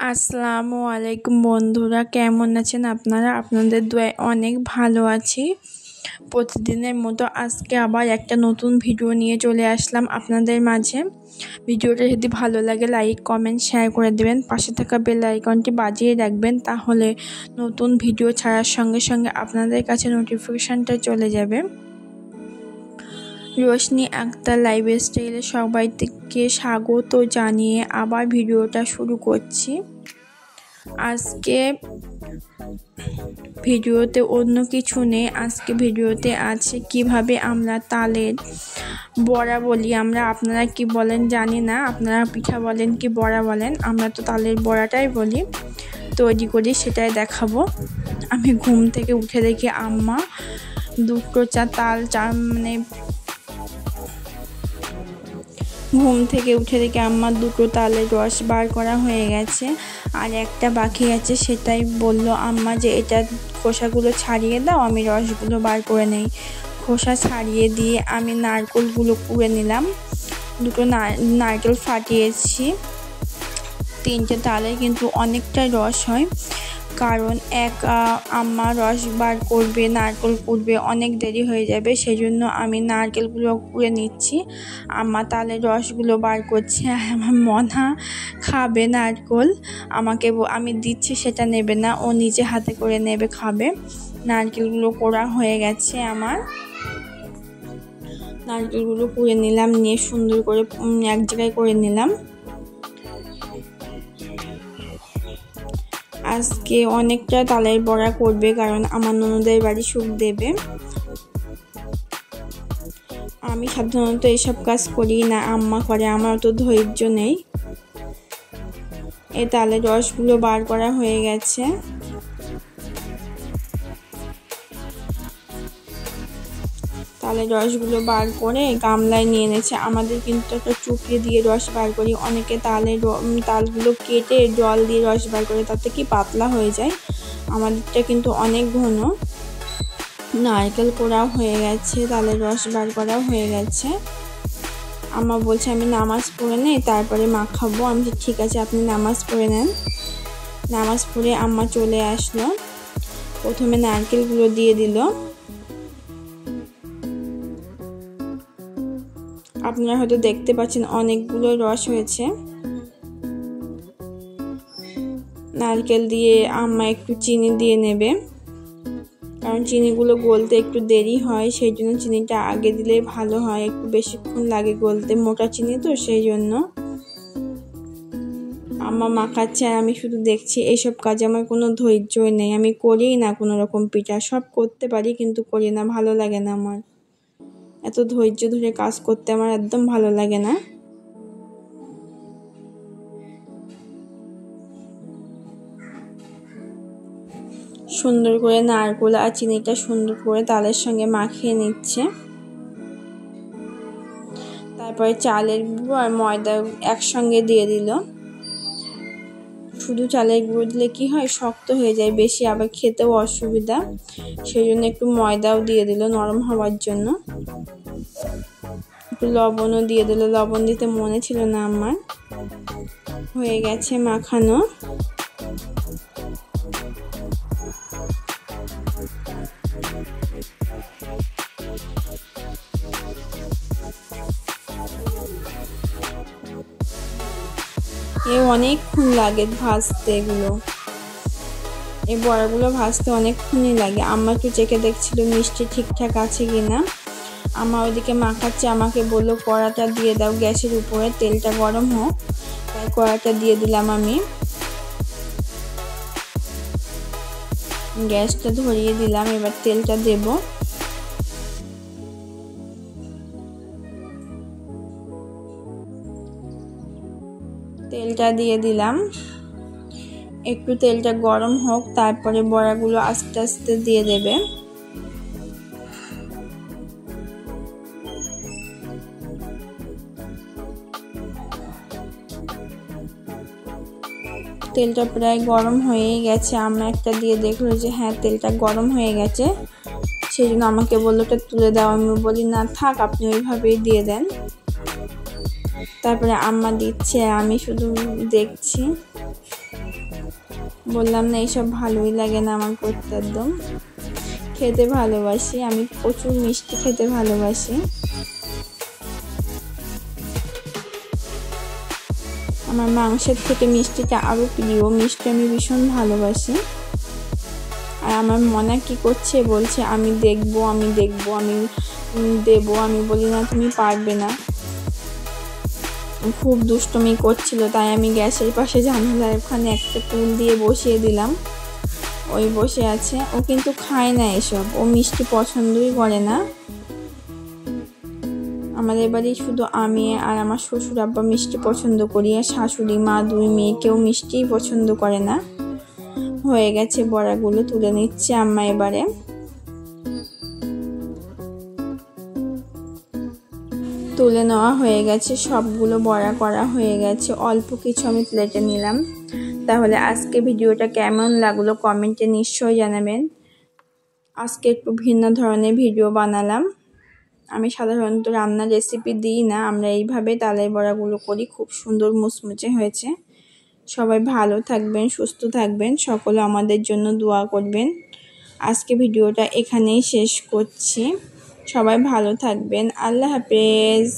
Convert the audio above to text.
আসসালামু আলাইকুম বন্ধুরা, কেমন আছেন আপনারা? আপনাদের দোয়ায় অনেক ভালো আছি। প্রতিদিনের মতো আজকে আবার একটা নতুন ভিডিও নিয়ে চলে আসলাম আপনাদের মাঝে। ভিডিওটা যদি ভালো লাগে লাইক কমেন্ট শেয়ার করে দেবেন, পাশে থাকা বেল আইকনটি বাজিয়ে রাখবেন, তাহলে নতুন ভিডিও ছাড়ার সঙ্গে সঙ্গে আপনাদের কাছে নোটিফিকেশানটা চলে যাবে। রোশনি আক্তার লাইফস্টাইলে সবাইকে স্বাগত জানিয়ে আবার ভিডিওটা শুরু করছি। আজকে ভিডিওতে অন্য কিছু নেই, আজকে ভিডিওতে আছে কিভাবে আমরা তালের বড়া বলি আমরা, আপনারা কি বলেন জানি না, আপনারা পিঠা বলেন কি বড়া বলেন, আমরা তো তালের বড়াটাই বলি, তৈরি করি সেটাই দেখাবো। আমি ঘুম থেকে উঠে দেখি আম্মা দুটো দুটো তালের রস বার করা হয়ে গেছে, আর একটা বাকি আছে। সেটাই বলল আম্মা যে এটা খোসাগুলো ছাড়িয়ে দাও, আমি রসগুলো বার করে নেই। খোসা ছাড়িয়ে দিয়ে আমি নারকেলগুলো কুড়ে নিলাম। দুটো নারকেল ফাটিয়েছি। 3টে তালে কিন্তু অনেকটাই রস হয়, কারণ আম্মা রস বার করবে, নারকেল কুড়বে, অনেক দেরি হয়ে যাবে, সেই জন্য আমি নারকেলগুলো কুড়ে নিচ্ছি। আম্মা তালের রসগুলো বার করছে, আর আমার মনা খাবে নারকেল, আমি দিচ্ছি সেটা নেবে না, ও নিজে হাতে করে নেবে, খাবে। নারকেলগুলো কোড়া হয়ে গেছে আমার। নারকেলগুলো কুড়ে নিলাম, নিয়ে সুন্দর করে এক জায়গায় করে নিলাম। আজকে অনেকটা তালের বড়া করবে, কারণ আমার ননদের বাড়ি সুখ দেবে। আমি সাধারণত এসব কাজ করি না, আম্মা করে, আমার অত ধৈর্য নেই। এই তালের রসগুলো বার করা হয়ে গেছে। তালের রসগুলো বার করে গামলায় নিয়ে এনেছে। আমাদের কিন্তু একটা চুপড়ি দিয়ে রস বার করি, অনেকে তালগুলো কেটে জল দিয়ে রস বার করে, তাতে কি পাতলা হয়ে যায়। আমাদেরটা কিন্তু অনেক ঘন। নারকেল কোড়াও হয়ে গেছে, তালের রস বার করাও হয়ে গেছে। আম্মা বলছে আমি নামাজ পড়ে নেই, তারপরে মাখাবো। আমি ঠিক আছে, আপনি নামাজ পড়ে নেন। নামাজ পড়ে আম্মা চলে আসলো। প্রথমে নারকেলগুলো দিয়ে দিল। আপনারা হয়তো দেখতে পাচ্ছেন অনেকগুলো রস হয়েছে। নারকেল দিয়ে আম্মা একটু চিনি দিয়ে নেবে, কারণ চিনিগুলো গলতে একটু দেরি হয়, সেই জন্য চিনিটা আগে দিলে ভালো হয়, একটু বেশিক্ষণ লাগে গলতে, মোটা চিনি তো, সেই জন্য। আম্মা মাখাচ্ছে আর আমি শুধু দেখছি। এইসব কাজে আমার কোনো ধৈর্যই নেই, আমি করিই না কোনো রকম পিঠা। সব করতে পারি কিন্তু করি না, ভালো লাগে না আমার। এত ধৈর্য ধরে কাজ করতে আমার একদম ভালো লাগে না। সুন্দর করে নারকেল আর চিনিটা সুন্দর করে তালের সঙ্গে মাখিয়ে নিচ্ছে। তারপরে চালের গুঁড়ো আর ময়দা একসঙ্গে দিয়ে দিল। শুধু চালের গুঁড়ো দিলে কি হয়, শক্ত হয়ে যায় বেশি, আবার খেতেও অসুবিধা, সেই জন্য একটু ময়দাও দিয়ে দিল নরম হওয়ার জন্য। একটু লবণও দিয়ে দিল, লবণ দিতে মনে ছিল না আমার। হয়ে গেছে মাখানো। অনেকক্ষণ লাগে ভাজতে, এই বড়াগুলো ভাজতে অনেকক্ষণই লাগে। আম্মা একটু চেখে দেখছিল মিষ্টি ঠিকঠাক আছে কিনা। আম্মা ওইদিকে মাখাচ্ছে, আমাকে বললো কড়াটা দিয়ে দাও গ্যাসের উপরে, তেলটা গরম হোক। তাই কড়াটা দিয়ে দিলাম আমি। গ্যাসটা ধরিয়ে দিলাম, এবার তেলটা দেব। তেলটা দিয়ে দিলাম, একটু তেলটা গরম হোক, তারপরে বড়াগুলো আস্তে আস্তে দিয়ে দেবে। তেলটা প্রায় গরম হয়েই গেছে। আম্মা একটা দিয়ে দেখলো যে হ্যাঁ তেলটা গরম হয়ে গেছে, সেই জন্য আমাকে বললো ওটা তুলে দাও। আমি বলি না থাক, আপনি ওইভাবেই দিয়ে দেন। তারপরে আম্মা দিচ্ছে, আমি শুধু দেখছি। বললাম না এইসব ভালোই লাগে না আমার করতে, একদম খেতে ভালোবাসি আমি, প্রচুর মিষ্টি খেতে ভালোবাসি। আমার মাংসের থেকে মিষ্টিটা আরও প্রিয়, মিষ্টি আমি ভীষণ ভালোবাসি। আর আমার মনে কি করছে, বলছে আমি দেখবো আমি দেবো, আমি বলি না তুমি পারবে না। খুব দুষ্টুমি করছিল, তাই আমি গ্যাসের পাশে জানালার ওখানে একটা টুল দিয়ে বসিয়ে দিলাম, ওই বসে আছে। ও কিন্তু খায় না এসব, ও মিষ্টি পছন্দই করে না। আমাদের বাড়ি শুধু আমি আর আমার শ্বশুর আব্বা মিষ্টি পছন্দ করি, আর শাশুড়ি মা 2 মেয়ে কেউ মিষ্টিই পছন্দ করে না। হয়ে গেছে, বড়াগুলো তুলে নিচ্ছে আম্মা এবারে। তুলে নেওয়া হয়ে গেছে, সবগুলো বড়া করা হয়ে গেছে, অল্প কিছু আমি প্লেটে নিলাম। তাহলে আজকে ভিডিওটা কেমন লাগলো কমেন্টে নিশ্চয়ই জানাবেন। আজকে একটু ভিন্ন ধরনের ভিডিও বানালাম। আমি সাধারণত রান্নার রেসিপি দিই না, আমরা এইভাবে তালের বড়াগুলো করি, খুব সুন্দর মুচমুচে হয়েছে। সবাই ভালো থাকবেন, সুস্থ থাকবেন, সকলে আমাদের জন্য দোয়া করবেন। আজকে ভিডিওটা এখানেই শেষ করছি, সবাই ভালো থাকবেন, আল্লাহ হাফেজ।